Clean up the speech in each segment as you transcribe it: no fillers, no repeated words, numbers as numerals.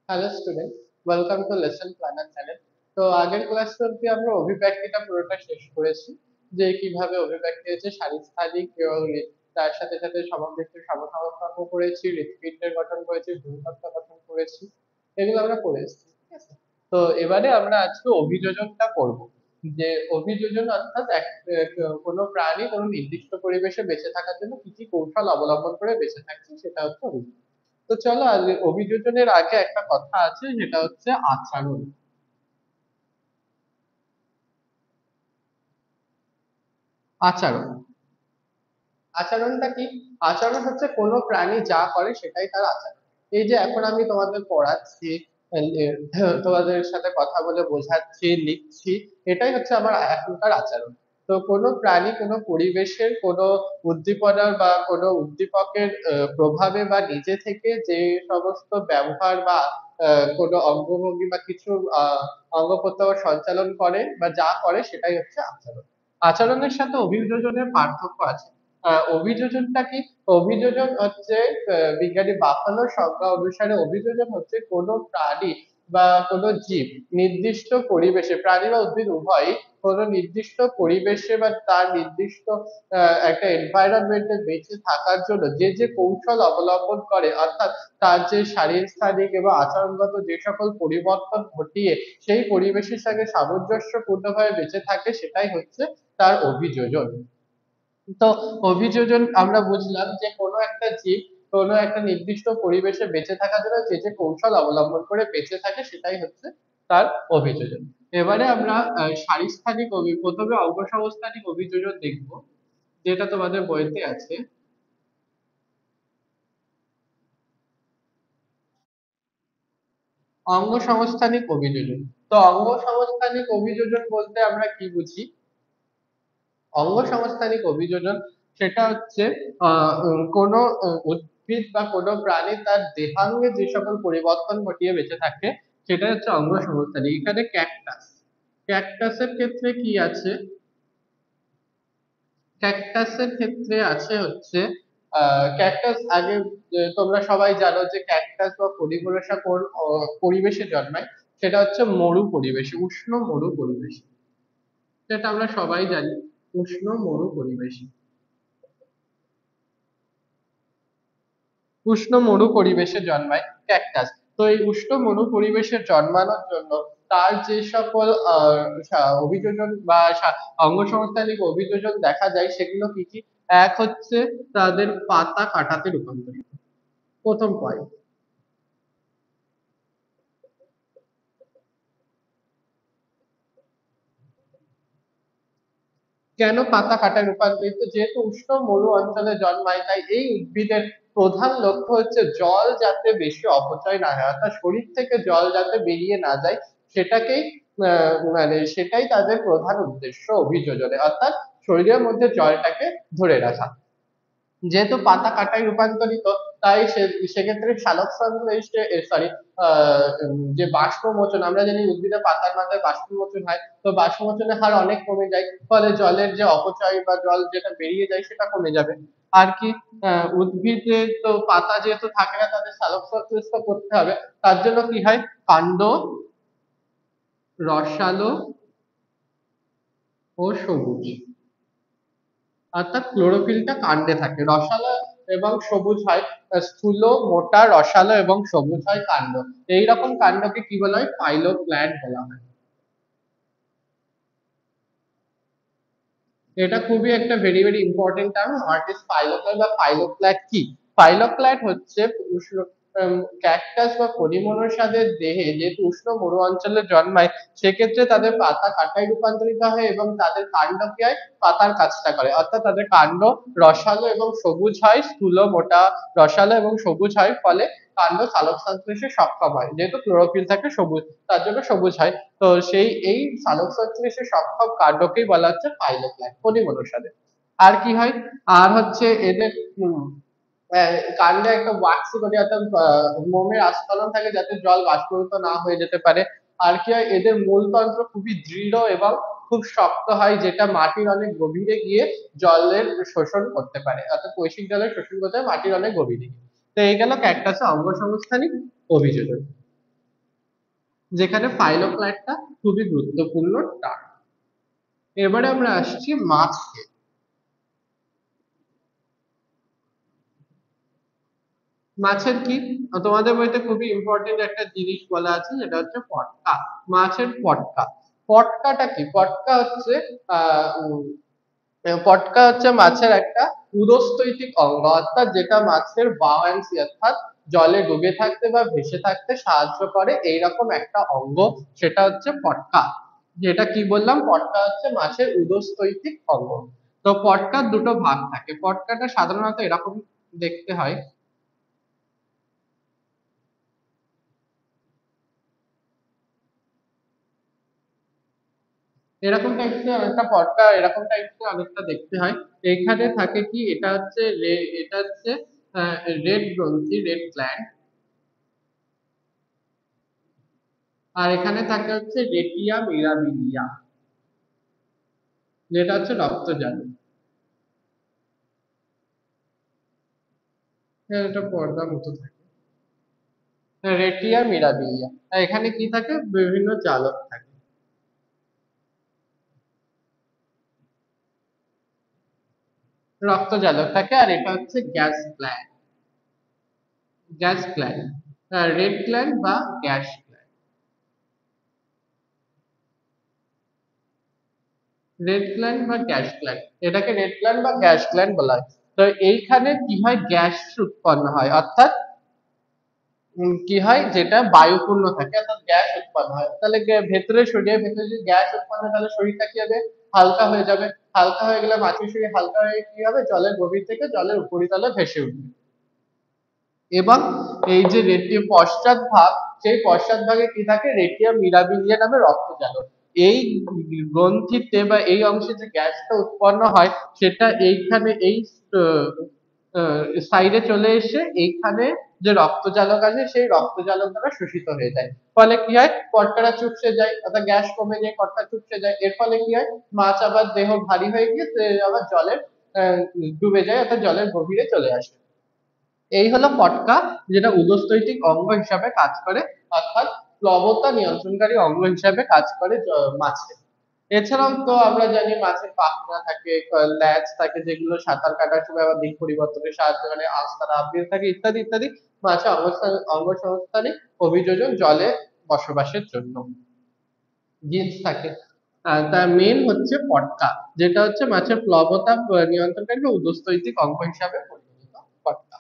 Hello student, welcome to lesson planner channel. তো আগের class অব্দি আমরা অভিব্যক্তিটা পুরোটা শেষ করেছি, যে কিভাবে অভিব্যক্তি হচ্ছে সাংস্থানিক এবং তার সাথে সাথে সমাবেশের সমসংখ্যক করেছি, হৃৎপিণ্ডের গঠন করেছি, ভূমিতত্ত্ব গঠন করেছি, এগুলো আমরা করেছি, ঠিক আছে। তো এবারে আমরা আজকে অভিযোজনটা করব, যে অভিযোজন অর্থাৎ কোনো প্রাণী কোনো নির্দিষ্ট পরিবেশে বেঁচে থাকার জন্য কি কি কৌশল অবলম্বন করে বেঁচে থাকছে, সেটা হচ্ছে অভিযোজন। তো চলো আগে অভিযোজনের আগে একটা কথা আছে, যেটা হচ্ছে আচরণ। আচরণ আচরণটা কি? আচরণ হচ্ছে কোনো প্রাণী যা করে সেটাই তার আচরণ। এই যে এখন আমি তোমাদের পড়াচ্ছি, তোমাদের সাথে কথা বলে বোঝাচ্ছি, লিখছি, এটাই হচ্ছে আমার এখনকার আচরণ। তো কোনো প্রাণী কোনো পরিবেশের কোনো উদ্দীপনার বা কোনো উদ্দীপকের প্রভাবে বা নিজে থেকে যে সমস্ত ব্যবহার বা কোনো অঙ্গভঙ্গি বা কিছু অঙ্গ প্রত্যঙ্গ সঞ্চালন করে বা যা করে সেটাই হচ্ছে আচরণ। আচরণের সাথে অভিযোজনের পার্থক্য আছে। অভিযোজনটা কি? অভিযোজন হচ্ছে বিজ্ঞানী বাফালোর সংজ্ঞা অনুসারে অভিযোজন হচ্ছে কোনো প্রাণী বা কোনো জীব নির্দিষ্ট পরিবেশে, প্রাণী বা উদ্ভিদ উভয়ই কোনো নির্দিষ্ট পরিবেশে বা তার নির্দিষ্ট একটা এনভায়রনমেন্টে বেঁচে থাকার জন্য যে যে কৌশল অবলম্বন করে, অর্থাৎ তার যে শারীরস্থানিক এবং আচরণগত যে সকল পরিবর্তন ঘটিয়ে সেই পরিবেশের সঙ্গে সামঞ্জস্যপূর্ণভাবে বেঁচে থাকে, সেটাই হচ্ছে তার অভিযোজন। তো অভিযোজন আমরা বুঝলাম যে কোনো একটা জীব কোনো একটা নির্দিষ্ট পরিবেশে বেঁচে থাকার জন্য যে যে কৌশল অবলম্বন করে বেঁচে থাকে, সেটাই হচ্ছে তার অভিযোজন। এবারে আমরা প্রথমে অঙ্গসংস্থানিক অভিযোজন দেখব, যেটা তোমাদের বইতে আছে। অঙ্গসংস্থানিক অভিযোজন। তো অঙ্গসংস্থানিক অভিযোজন বলতে আমরা কি বুঝি? অঙ্গসংস্থানিক অভিযোজন সেটা হচ্ছে কোনো উদ্ভিদ বা কোনো প্রাণী তার দেহাঙ্গে যে সকল পরিবর্তন ঘটিয়ে বেঁচে থাকে, সেটা হচ্ছে অঙ্গসংস্থানিক। এখানে ক্যাকটাসের ক্ষেত্রে কি আছে? ক্যাকটাসের ক্ষেত্রে আছে হচ্ছে ক্যাকটাস আগে তোমরা সবাই জানো যে ক্যাকটাস বা পলিবরসা কোন পরিবেশে জন্মায়। সেটা হচ্ছে মরু পরিবেশে, উষ্ণ মরু পরিবেশে। সেটা আমরা সবাই জানি, উষ্ণ মরু পরিবেশে। উষ্ণ মরু পরিবেশে জন্মায় ক্যাকটাস। তো এই উষ্ণ মরু পরিবেশে জন্মানোর জন্য তার যে সকল অভিযোজন বা অঙ্গসংস্থানিক অভিযোজন দেখা যায়, সেগুলো কি কি? এক হচ্ছে তাদের পাতা কাটাতে রূপান্তরিত, প্রথম পয়েন্ট। কেন পাতা কাটায় রূপান্তরিত? যেহেতু উষ্ণ মরু অঞ্চলে জন্মায়, তাই এই উদ্ভিদের প্রধান লক্ষ্য হচ্ছে জল যাতে বেশি অপচয় না হয়, অর্থাৎ শরীর থেকে জল যাতে বেরিয়ে না যায়, সেটাকেই মানে সেটাই তাদের প্রধান উদ্দেশ্য অভিযোজনে, অর্থাৎ শরীরের মধ্যে জলটাকে ধরে রাখা। যেহেতু পাতা কাটায় রূপান্তরিত, তাই সেক্ষেত্রে সালোক সংশ্লেষে সরি যে বাষ্পমোচন, আমরা জানি উদ্ভিদের পাতার মাথায় বাষ্পমোচন হয়, তো বাষ্পমোচনের হার অনেক কমে যায়, ফলে জলের যে অপচয় বা জল যেটা বেরিয়ে যায় সেটা কমে যাবে। আর কি, উদ্ভিদের তো পাতা যেহেতু থাকে না, তাদের সালোক সংশ্লেষ তো করতে হবে। তার জন্য কি হয়, কাণ্ড রসালো ও সবুজ, অর্থাৎ ক্লোরোফিলটা কাণ্ডে থাকে, রসালো এবং সবুজ হয়। স্থূল, মোটা, রসালো এবং সবুজ হয় কাণ্ড। এইরকম কাণ্ডকে কি বলা হয়? ফাইলোপ্ল্যান্ট বলা হয়। এটা খুবই একটা very very important term. What is phylloplane বা ফাইলোপ্ল্যান্ট কি? ফাইলোপ্ল্যান্ট হচ্ছে উষ্ণ ক্যাকটাস বা পলিমনোসাদের দেহে যেহেতু উষ্ণ মরু অঞ্চলে জন্মায়, সেক্ষেত্রে তাদের পাতা কাটায় রূপান্তরিত হয় এবং তাদের কাণ্ড কি হয়? পাতার কাজটা করে, অর্থাৎ তাদের কাণ্ড রসালো এবং সবুজ হয়, স্থূল, মোটা, রসালো এবং সবুজ হয়, ফলে কাণ্ড সালোক সংশ্লেষে সক্ষম হয়, যেহেতু ক্লোরোফিল থাকে সবুজ, তার জন্য সবুজ হয়। তো এই সালোক সংশ্লেষে সক্ষম কাণ্ডকেই বলা হচ্ছে ফাইলোপ্ল্যাঙ্ক, পলিমনোসাদের। আর কি হয়? আর হচ্ছে এদের কাণ্ডে একটা ওয়াক্সি বডি, অর্থাৎ মোমের আস্তরণ থাকে, যাতে জল বাষ্পীভূত না হয়ে যেতে পারে। আর কি হয়, এদের মূলতন্ত্র খুবই দৃঢ় এবং খুব শক্ত হয়, যেটা মাটির অনেক গভীরে গিয়ে জলের শোষণ করতে পারে, অর্থাৎ কৈশিক জলের শোষণ করতে হয় মাটির অনেক গভীরে। তো এই গেল ক্যাকটাসের অঙ্গসংস্থানিক অভিযোজন। যেখানে ফাইলোপ্ল্যাটটা খুবই গুরুত্বপূর্ণ টার্ম। এবারে আমরা আসছি মাছে। মাছের কি, তোমাদের বইতে খুবই ইম্পর্টেন্ট একটা জিনিস বলা আছে, যেটা হচ্ছে পটকা। মাছের পটকা। পটকাটা কি? পটকা হচ্ছে আহ উম, পটকা হচ্ছে মাছের একটা উরস্থৈতিক অঙ্গ, অর্থাৎ যেটা মাছের বায়োন্সি অর্থাৎ জলে ডুবে থাকতে বা ভেসে থাকতে সাহায্য করে, এইরকম একটা অঙ্গ, সেটা হচ্ছে পটকা। যেটা কি বললাম, পটকা হচ্ছে মাছের উরস্থৈতিক অঙ্গ। তো পটকার দুটো ভাগ থাকে। পটকাটা সাধারণত এরকম দেখতে হয়, এরকম টাইপের অনেকটা পটকা, এরকম টাইপের অনেকটা দেখতে হয়। এখানে থাকে কি, এটা হচ্ছে এটা হচ্ছে রেড গ্রন্থি, রেড গ্ল্যান্ড। আর এখানে থাকে হচ্ছে রেটিয়া মিরাবিলিয়া, যেটা হচ্ছে রক্তজানু। হ্যাঁ, এটা পর্দা মতো থাকে। রেটিয়া মিরাবিলিয়া। আর এখানে কি থাকে, বিভিন্ন জালক থাকে, রক্তজালক থাকে। আর এটা হচ্ছে gas gland, gas gland, red gland বা গ্যাস গ্ল্যান্ড। রেড গ্ল্যান্ড বা গ্যাস গ্ল্যান্ড, এটাকে রেড গ্ল্যান্ড বা গ্যাস গ্ল্যান্ড বলা হয়। তো এইখানে কি হয়, গ্যাস উৎপন্ন হয়, অর্থাৎ কি হয়, যেটা বায়ুপূর্ণ থাকে অর্থাৎ গ্যাস উৎপন্ন হয়। তাহলে ভেতরে, শরীরের ভেতরে যদি গ্যাস উৎপন্ন হয়, তাহলে শরীরটা কি হবে, হালকা হয়ে যাবে। হালকা হয়ে গেলে মাছের শরীর হালকা হয়ে কি হবে, জলের গভীর থেকে জলের উপরিতলে ভেসে উঠবে। এবং এই যে রেটিয়া পশ্চাৎ ভাগ, সেই পশ্চাৎ ভাগে কি থাকে, রেটিয়া মিরাবিলিয়া নামে রক্তজালক। এই গ্রন্থিতে বা এই অংশে যে গ্যাসটা উৎপন্ন হয়, সেটা এইখানে এই সাইডে চলে এসে এইখানে যে রক্তজালক আছে, সেই রক্তজালক দ্বারা শোষিত হয়ে যায়। ফলে কি হয়, পটকাটা চুপসে যায়, অর্থাৎ গ্যাস কমে যায়, পটকা চুপসে যায়। এর ফলে কি হয়, মাছ আবার দেহ ভারী হয়ে গিয়ে সে আবার জলে ডুবে যায়, অর্থাৎ জলের গভীরে চলে আসে। এই হলো পটকা, যেটা উদস্তৈতিক অঙ্গ হিসাবে কাজ করে, অর্থাৎ প্লবতা নিয়ন্ত্রণকারী অঙ্গ হিসাবে কাজ করে মাছে। এছাড়াও তো আমরা জানি মাছের পাখনা থাকে, ল্যাজ থাকে, যেগুলো সাঁতার কাটার সময় আবার দিক পরিবর্তনে সাহায্য করে, আঁশ তারা আবৃত থাকে, ইত্যাদি ইত্যাদি। মাছের অঙ্গসংস্থানে, অভিযোজন, জলে বসবাসের জন্য জিন্স থাকে। তার মেন হচ্ছে পটকা, যেটা হচ্ছে মাছের প্লবতা নিয়ন্ত্রণকারী বা উদস্তৈতিক অঙ্গ হিসাবে পরিগণিত। পটকা।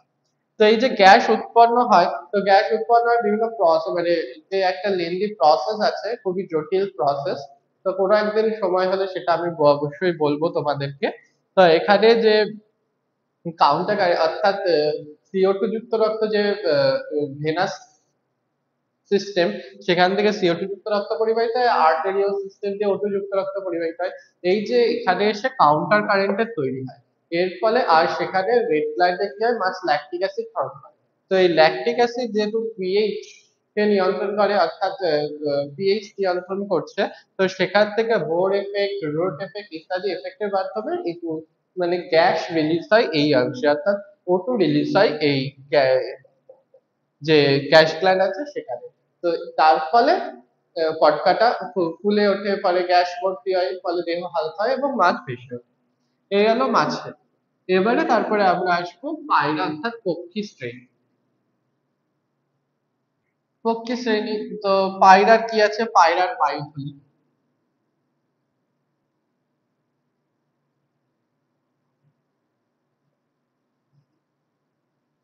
তো এই যে গ্যাস উৎপন্ন হয়, তো গ্যাস উৎপন্ন হয় বিভিন্ন প্রসেস, মানে যে একটা লেন্দি প্রসেস আছে, খুবই জটিল প্রসেস। তো কোনো একদিন সময় হলে সেটা আমি অবশ্যই বলবো তোমাদেরকে। তো এখানে যে কাউন্টার, অর্থাৎ CO2 যুক্ত রক্ত, যে ভেনাস সিস্টেম, সেখান থেকে CO2 যুক্ত রক্ত পরিবাহিত হয়, আর্টেরিয়াল সিস্টেম দিয়ে O2 যুক্ত রক্ত পরিবাহিত হয়। এই যে এখানে এসে কাউন্টার কারেন্টের তৈরি হয়, এর ফলে আর সেখানে রেড লাইটে কি হয়, মাছ ল্যাকটিক অ্যাসিড ফর্ম হয়। তো এই ল্যাকটিক অ্যাসিড যেহেতু পিএইচ কে নিয়ন্ত্রণ করে, অর্থাৎ পিএইচ নিয়ন্ত্রণ করছে, তো সেখান থেকে বোর এফেক্ট, রোট এফেক্ট ইত্যাদি এফেক্টের মাধ্যমে মানে গ্যাস রিলিজ হয় এই অংশে, অর্থাৎ O2 রিলিজ হয় এই যে গ্যাস গ্ল্যান্ড আছে সেখানে। তো তার ফলে পটকাটা ফুলে ওঠে, ফলে গ্যাস ভর্তি হয়, ফলে দেহ হালকা হয় এবং মাছ ভেসে ওঠে। এই গেল মাছের। এবারে তারপরে আমরা আসবো পায়রা অর্থাৎ পক্ষী শ্রেণী। পক্ষী শ্রেণী, তো পায়রার কি আছে, পায়রার বায়ুথলি।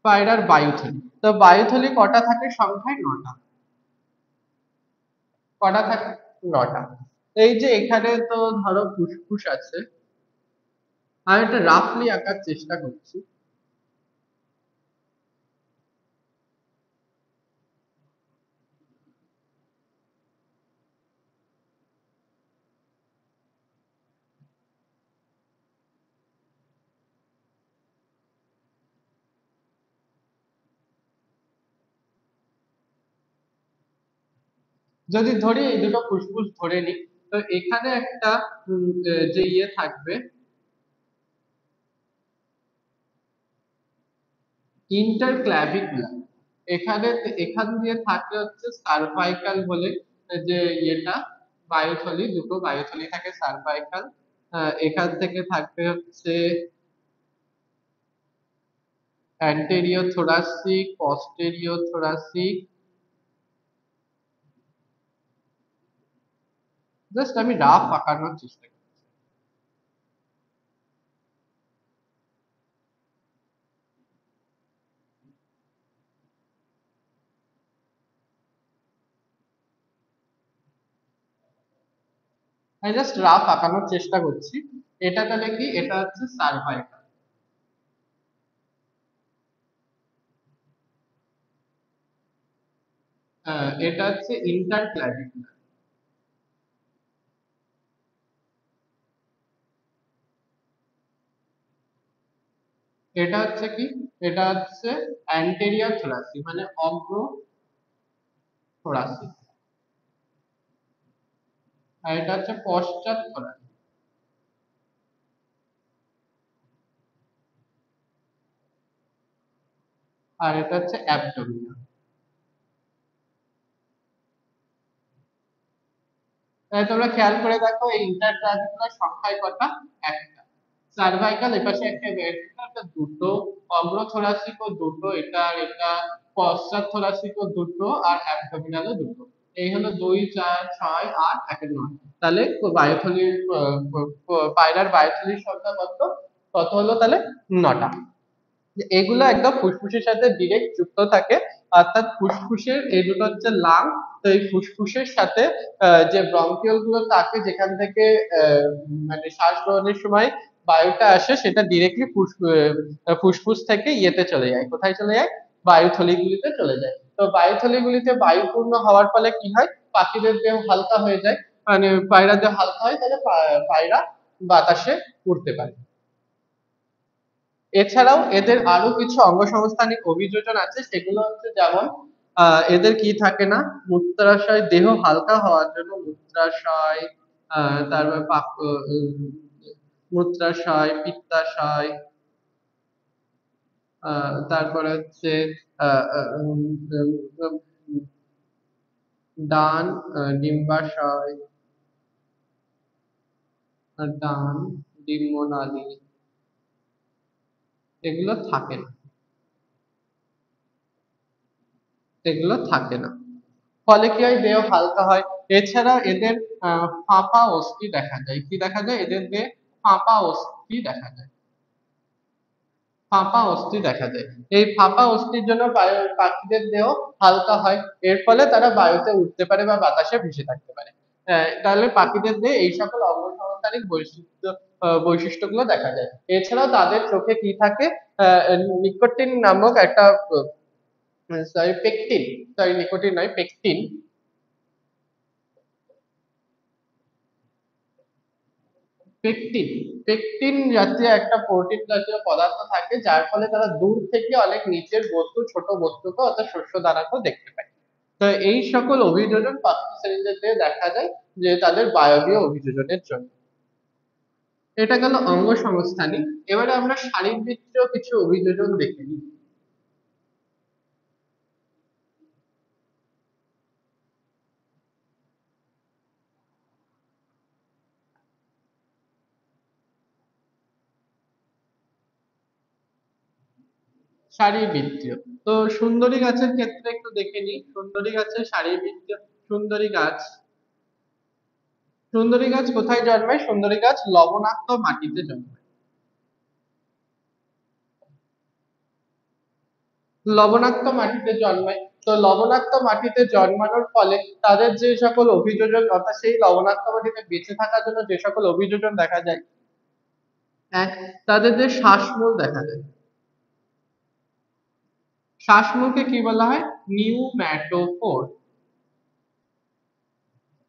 পায়রার বায়ুথলি, তো বায়ুথলি কটা থাকে সংখ্যায়, 9টা। কটা থাকে, 9টা। এই যে এখানে তো ধরো ফুসফুস আছে, আমি একটা রাফলি আঁকার চেষ্টা করছি। যদি ধরি এই দুটো ফুসফুস ধরে নিই, তো এখানে একটা যে ইয়ে থাকবে, ইন্টারক্ল্যাভিকুলার। এখানে, এখান দিয়ে থাকে হচ্ছে সার্ভাইকাল বলে যে ইয়েটা বায়ুথলি, দুটো বায়ুথলি থাকে সার্ভাইকাল। এখান থেকে থাকবে হচ্ছে anterior thoracic, posterior thoracic. Just আমি রাফ আঁকানোর চেষ্টা করি। আমি জাস্ট রাফ আঁকানোর চেষ্টা করছি। এটা তাহলে কি, এটা হচ্ছে সার্ভাইকাল। এটা হচ্ছে ইন্টারক্ল্যাভিকুলার। এটা হচ্ছে কি, এটা হচ্ছে অ্যান্টেরিয়র থোরাসিক মানে অগ্র থোরাসিক। আর এটা হচ্ছে পশ্চাৎ থোরাসিক। আর এটা হচ্ছে অ্যাবডোমিনাল। তাহলে তোমরা খেয়াল করে দেখো এই ইন্টারক্ল্যাভিকুলার সংখ্যায় কটা, একটা। সার্ভাইকাল এপাশে একটা, এটা দুটো, অগ্র থোরাসিক ও দুটো, এটা আর এটা, পশ্চাৎ থোরাসিক ও দুটো, আর অ্যাবডোমিনালও দুটো। এই হলো 2 4 6 8 একের 9। তাহলে বায়ুথলির পায়রার বায়ুথলির সংখ্যা কত, কত হলো তাহলে 9টা। এগুলো একদম ফুসফুসের সাথে ডিরেক্ট যুক্ত থাকে। অর্থাৎ ফুসফুসের এই দুটো হচ্ছে লাং। তো এই ফুসফুসের সাথে যে ব্রঙ্কিওল গুলো থাকে, যেখান থেকে মানে শ্বাস গ্রহণের সময় বায়ুটা আসে, সেটা ডিরেক্টলি ফুসফুস থেকে ইয়েতে চলে যায়, কোথায় চলে যায়, বায়ুথলিগুলিতে চলে যায়। তো বায়ুথলিগুলিতে বায়ুপূর্ণ হওয়ার ফলে কি হয়, পাখিদের দেহ হালকা হয়ে যায়। মানে পায়রার দেহ হালকা হয়, তাহলে পায়রা বাতাসে উড়তে পারে। এছাড়াও এদের আরো কিছু অঙ্গসংস্থানিক অভিযোজন আছে, সেগুলো হচ্ছে যেমন এদের কি থাকে না, মূত্রাশয়, দেহ হালকা হওয়ার জন্য মূত্রাশয়, তারপর মূত্রাশয়, পিত্তাশয়, তারপরে হচ্ছে আহ, আহ, উম, উম, উম, ডান ডিম্বাশয়, ডান ডিম্বনালী, এগুলো থাকে না, এগুলো থাকে না। ফলে কি হয়, দেহ হালকা হয়। এছাড়া এদের ফাঁপা অস্থি দেখা যায়। কি দেখা যায়, এদের দেহে ফাঁপা অস্থি দেখা যায়, ফাঁপা অস্থি দেখা যায়। এই ফাঁপা অস্থির জন্য পাখিদের দেহ হালকা হয়। এর ফলে তারা বায়ুতে উঠতে পারে বা বাতাসে ভেসে থাকতে পারে। তাহলে পাখিদের দেহে এই সকল অঙ্গসংস্থানিক বৈশিষ্ট্যগুলো দেখা যায়। এছাড়াও তাদের চোখে কি থাকে, নিকোটিন নামক একটা, সরি পেকটিন, সরি নিকোটিন নয়, পেকটিন। পেকটিন, পেকটিন জাতীয় একটা প্রোটিন জাতীয় পদার্থ থাকে, যার ফলে তারা দূর থেকে অনেক নিচের বস্তু, ছোট বস্তুকে অর্থাৎ শস্য দানাকেও দেখতে পায়। তো এই সকল অভিযোজন পাখি শ্রেণীদের দেখা যায়, যে তাদের বায়বীয় অভিযোজনের জন্য। এটা গেল অঙ্গ সংস্থানিক। এবারে আমরা শারীরবৃত্তীয় কিছু অভিযোজন দেখে নিই। শারীরবৃত্তীয়, তো সুন্দরী গাছের ক্ষেত্রে একটু দেখে নিই। সুন্দরী গাছের শারীরবৃত্তীয়, সুন্দরী গাছ, সুন্দরী গাছ কোথায় জন্মায়, সুন্দরী গাছ লবণাক্ত মাটিতে জন্মায়। লবণাক্ত মাটিতে জন্মায়। তো লবণাক্ত মাটিতে জন্মানোর ফলে তাদের যে সকল অভিযোজন, অর্থাৎ সেই লবণাক্ত মাটিতে বেঁচে থাকার জন্য যে সকল অভিযোজন দেখা যায়, এক, তাদের যে শ্বাসমূল দেখা যায়। শ্বাসমূলকে কি বলা হয়, নিউম্যাটোফোর।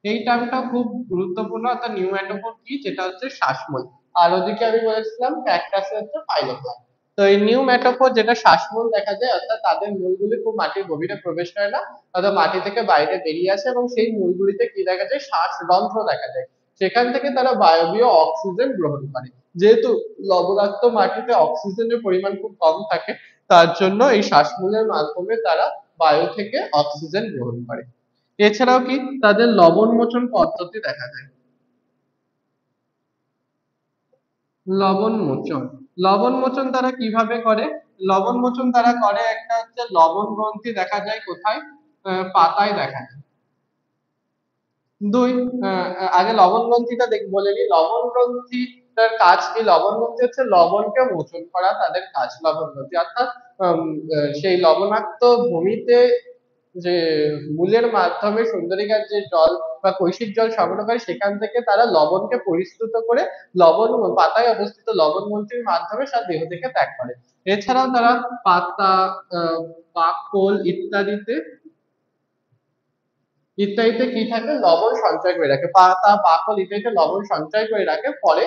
এই টার্মটা খুব গুরুত্বপূর্ণ। অর্থাৎ নিউম্যাটোফোর কি, যেটা হচ্ছে শ্বাসমূল। আর ওদিকে আমি বলেছিলাম ক্যাকটাসে হচ্ছে ফাইলোপ্লাঙ্ক। তো এই নিউম্যাটোফোর যেটা শ্বাসমূল দেখা যায়, অর্থাৎ তাদের মূলগুলি খুব মাটির গভীরে প্রবেশ করে না, অর্থাৎ মাটি থেকে বাইরে বেরিয়ে আসে, এবং সেই মূলগুলিতে কি দেখা যায়, শ্বাসরন্ধ্র দেখা যায়। সেখান থেকে তারা বায়বীয় অক্সিজেন গ্রহণ করে। যেহেতু লবণাক্ত মাটিতে অক্সিজেনের পরিমাণ খুব কম থাকে, তার জন্য এই শ্বাসমূলের মাধ্যমে তারা বায়ু থেকে অক্সিজেন গ্রহণ করে। এছাড়াও কি তাদের লবণ মোচন পদ্ধতি দেখা যায়। লবণ মোচন, লবণ মোচন তারা কিভাবে করে? লবণ মোচন তারা করে একটা হচ্ছে লবণ গ্রন্থি দেখা যায় কোথায়, পাতায় দেখা যায়। দুই, আগে লবণ গ্রন্থিটা বলে নিই। লবণ গ্রন্থিটার কাজ কি? লবণ গ্রন্থি হচ্ছে লবণকে মোচন করা তাদের কাজ। লবণ গ্রন্থি অর্থাৎ আম, সেই লবণাক্ত ভূমিতে যে মূলের মাধ্যমে সুন্দরী গাছ যে জল বা কৈশিক জল সংগ্রহ করে, সেখান থেকে তারা লবণকে পরিস্রুত করে লবণ পাতায় অবস্থিত লবণ গ্রন্থির মাধ্যমে তার দেহ থেকে ত্যাগ করে। এছাড়াও তারা পাতা, বাকল ইত্যাদিতে ইত্যাদিতে কি থাকে, লবণ সঞ্চয় করে রাখে। পাতা, বাকল ইত্যাদিতে লবণ সঞ্চয় করে রাখে, ফলে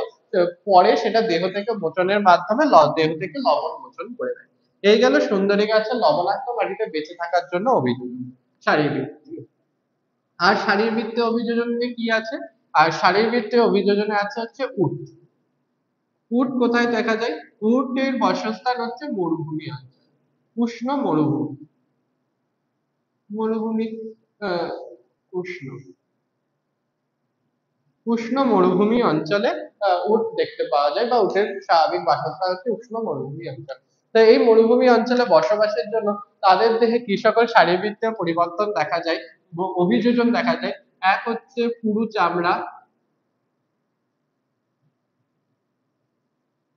পরে সেটা দেহ থেকে মোচনের মাধ্যমে দেহ থেকে লবণ মোচন করে দেয়। এই গেল সুন্দরী গাছের লবণাক্ত মাটিতে বেঁচে থাকার জন্য অভিযোজন, শারীরবৃত্তীয়। আর শারীরবৃত্তীয় অভিযোজনে কি আছে? আর শারীরবৃত্তীয় অভিযোজনে আছে হচ্ছে উট। উট কোথায় দেখা যায়? উটের বাসস্থান হচ্ছে মরুভূমি অঞ্চল, উষ্ণ মরুভূমি। মরুভূমি, আহ উষ্ণ উষ্ণ মরুভূমি অঞ্চলে উট দেখতে পাওয়া যায়, বা উটের স্বাভাবিক বাসস্থান হচ্ছে উষ্ণ মরুভূমি অঞ্চল। তো এই মরুভূমি অঞ্চলে বসবাসের জন্য তাদের দেহে কি সকল শারীরবৃত্তীয় পরিবর্তন দেখা যায়, অভিযোজন দেখা যায়? এক হচ্ছে পুরু চামড়া,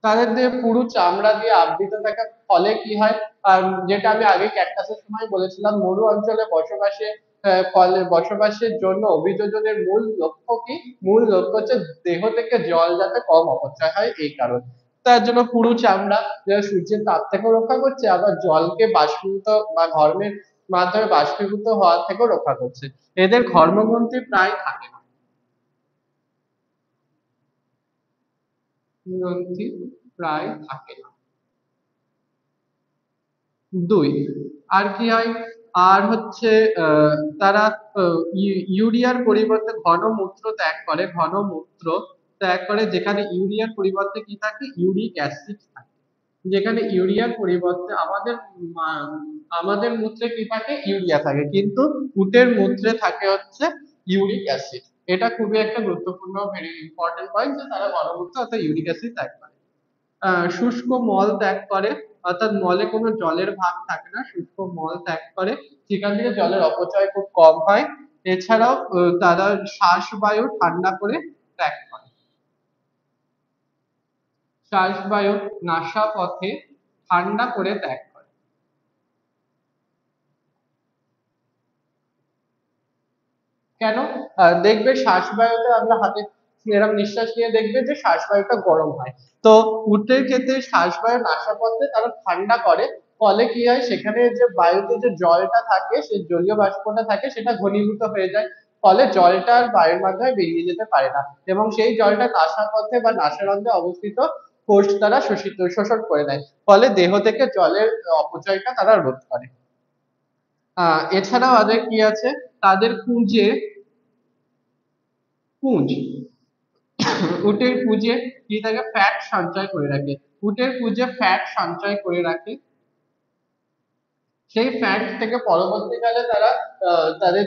তাদের দেহে পুরু চামড়া দিয়ে আবৃত থাকার ফলে কি হয়, যেটা আমি আগে ক্যাকটাসের সময় বলেছিলাম, মরু অঞ্চলে ফলে বসবাসের জন্য অভিযোজনের মূল লক্ষ্য কি? মূল লক্ষ্য হচ্ছে দেহ থেকে জল যাতে কম অপচয় হয়, এই কারণে। তার জন্য পুরু চামড়া যেটা সূর্যের তাপ থেকেও রক্ষা করছে, আবার জলকে বাষ্পীভূত বা ঘর্মের মাধ্যমে বাষ্পীভূত হওয়া থেকেও রক্ষা করছে। এদের ঘর্মগ্রন্থি প্রায় থাকে না, গ্রন্থি প্রায় থাকে না। দুই, আর কি হয়? আর হচ্ছে তারা ইউরিয়ার পরিবর্তে ঘনমূত্র ত্যাগ করে, ঘনমূত্র ত্যাগ করে, যেখানে ইউরিয়ার পরিবর্তে কি থাকে, ইউরিক অ্যাসিড থাকে। যেখানে ইউরিয়ার পরিবর্তে আমাদের মূত্রে কি থাকে, ইউরিয়া থাকে, কিন্তু উটের মূত্রে থাকে হচ্ছে ইউরিক অ্যাসিড। এটা খুবই একটা গুরুত্বপূর্ণ, ভেরি ইম্পর্টেন্ট পয়েন্ট, যে তারা ঘনমূত্র অর্থাৎ ইউরিক অ্যাসিড ত্যাগ করে। শুষ্ক মল ত্যাগ করে, অর্থাৎ মলে কোনো জলের ভাগ থাকে না, শুষ্ক মল ত্যাগ করে, সেখান থেকে জলের অপচয় খুব কম হয়। এছাড়াও তারা শ্বাস বায়ু ঠান্ডা করে ত্যাগ করে, শ্বাস বায়ু নাসা পথে ঠান্ডা করে ত্যাগ করে। কেন? দেখবে শ্বাসবায়ুতে আমরা হাতে এরকম নিঃশ্বাস নিয়ে দেখবে যে শ্বাসবায়ুটা গরম হয়। তো উটের ক্ষেত্রে শ্বাসবায়ু নাসাপথে তারা ঠান্ডা করে, ফলে কি হয়, সেখানে যে বায়ুতে যে জলটা থাকে, সেই জলীয় বাষ্পটা থাকে, সেটা ঘনীভূত হয়ে যায়। ফলে জলটা আর বায়ুর মাধ্যমে বেরিয়ে যেতে পারে না, এবং সেই জলটা নাসাপথে বা নাসারন্ধ্রে অবস্থিত কোষ দ্বারা শোষণ করে নেয়। ফলে দেহ থেকে জলের অপচয়টা তারা রোধ করে। এছাড়াও ওদের কি আছে, তাদের পুঁজ, উটের পুঁজে কি থাকে, ফ্যাট সঞ্চয় করে রাখে। উটের পুঁজে ফ্যাট সঞ্চয় করে রাখে, সেই ফ্যাট থেকে পরবর্তীকালে তারা তাদের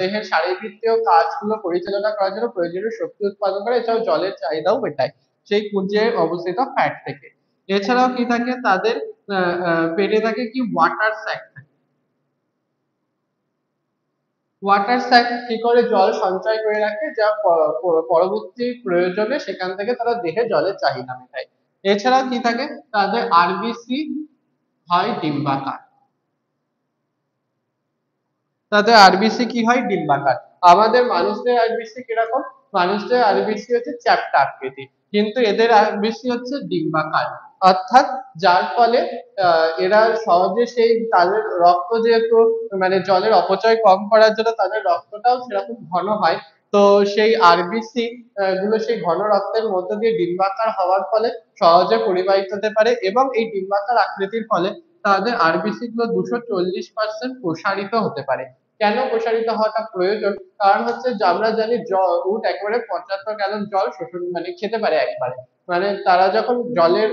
দেহের শারীরবৃত্তীয় কাজগুলো পরিচালনা করার জন্য প্রয়োজনীয় শক্তি উৎপাদন করে, এছাড়াও জলের চাহিদাও মেটায় সেই পুঁজে অবস্থিত ফ্যাট থেকে। এছাড়াও কি থাকে তাদের, পেটে থাকে কি, ওয়াটার স্যাক থাকে। ওয়াটার স্যাক কি করে, জল সঞ্চয় করে রাখে, যা পরবর্তী প্রয়োজনে সেখান থেকে তারা দেহে জলের চাহিদা মেটায়। এছাড়া কি থাকে, তাদের আরবিসি হয় ডিম্বাকার, তাদের আরবিসি কি হয়, ডিম্বাকার। আমাদের মানুষদের আরবিসি কিরকম? মানুষদের আরবিসি হচ্ছে চ্যাপ্টা আকৃতি, কিন্তু এদের আরবিসি হচ্ছে ডিম্বাকার। অর্থাৎ যার ফলে এরা সহজে সেই তাদের রক্ত যেহেতু, মানে জলের অপচয় কম করার জন্য তাদের রক্তটাও সেরকম ঘন হয়। তো সেই আরবিসি গুলো সেই ঘন রক্তের মধ্য দিয়ে ডিম্বাকার হওয়ার ফলে সহজে পরিবাহিত হতে পারে, এবং এই ডিম্বাকার আকৃতির ফলে তাদের আরবিসি গুলো 240% প্রসারিত হতে পারে। কেন প্রসারিত হওয়াটা প্রয়োজন? কারণ হচ্ছে যে আমরা জানি উট একেবারে 75 গ্যালন জল শোষণ মানে খেতে পারে একবারে। মানে তারা যখন জলের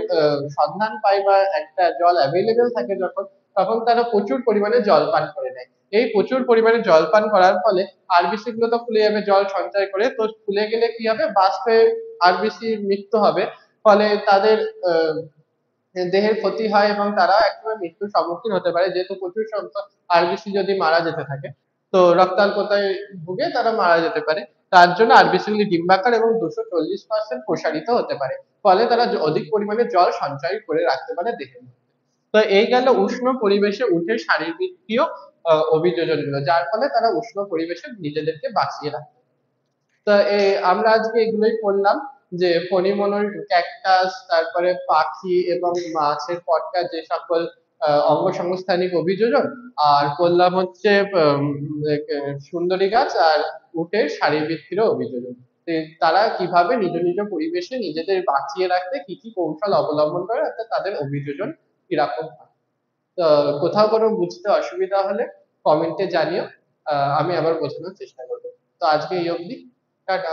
সন্ধান পায় বা একটা জল অ্যাভেলেবেল থাকে যখন, তখন তারা প্রচুর পরিমাণে জল পান করে নেয়। এই প্রচুর পরিমাণে জল পান করার ফলে আরবিসি গুলো তো ফুলে যাবে জল সঞ্চয় করে, তো ফুলে গেলে কি হবে, বাষ্পে আরবিসির মৃত্যু হবে। ফলে তাদের দেহের ক্ষতি হয় এবং তারা একসময় মৃত্যুর সম্মুখীন হতে পারে, যেহেতু প্রচুর সংখ্যক আরবিসি যদি মারা যেতে থাকে, তো রক্তাল্পতায় ভুগে তারা মারা যেতে পারে। তার জন্য আরবিসি গুলি ডিম্বাকার এবং 240% প্রসারিত হতে পারে, ফলে তারা অধিক পরিমাণে জল সঞ্চয় করে রাখতে পারে দেহের মধ্যে। তো এই গেল উষ্ণ পরিবেশে উটের শারীরবৃত্তীয় অভিযোজন গুলো, যার ফলে তারা উষ্ণ পরিবেশে নিজেদেরকে বাঁচিয়ে রাখে। তো আমরা আজকে এগুলোই পড়লাম, যে ফণিমনল, ক্যাকটাস, তারপরে পাখি এবং মাছের পটকা যে সকল অঙ্গসংস্থানিক অভিযোজন, আর করলাম হচ্ছে সুন্দরী গাছ আর উটের শারীরবৃত্তীয় অভিযোজন। তো তারা কিভাবে নিজ নিজ পরিবেশে নিজেদের বাঁচিয়ে রাখতে কি কি কৌশল অবলম্বন করে, অর্থাৎ তাদের অভিযোজন কিরকম হয়। তো কোথাও কোনো বুঝতে অসুবিধা হলে কমেন্টে জানিও, আমি আবার বোঝানোর চেষ্টা করবো। তো আজকে এই অবধি, টাটা।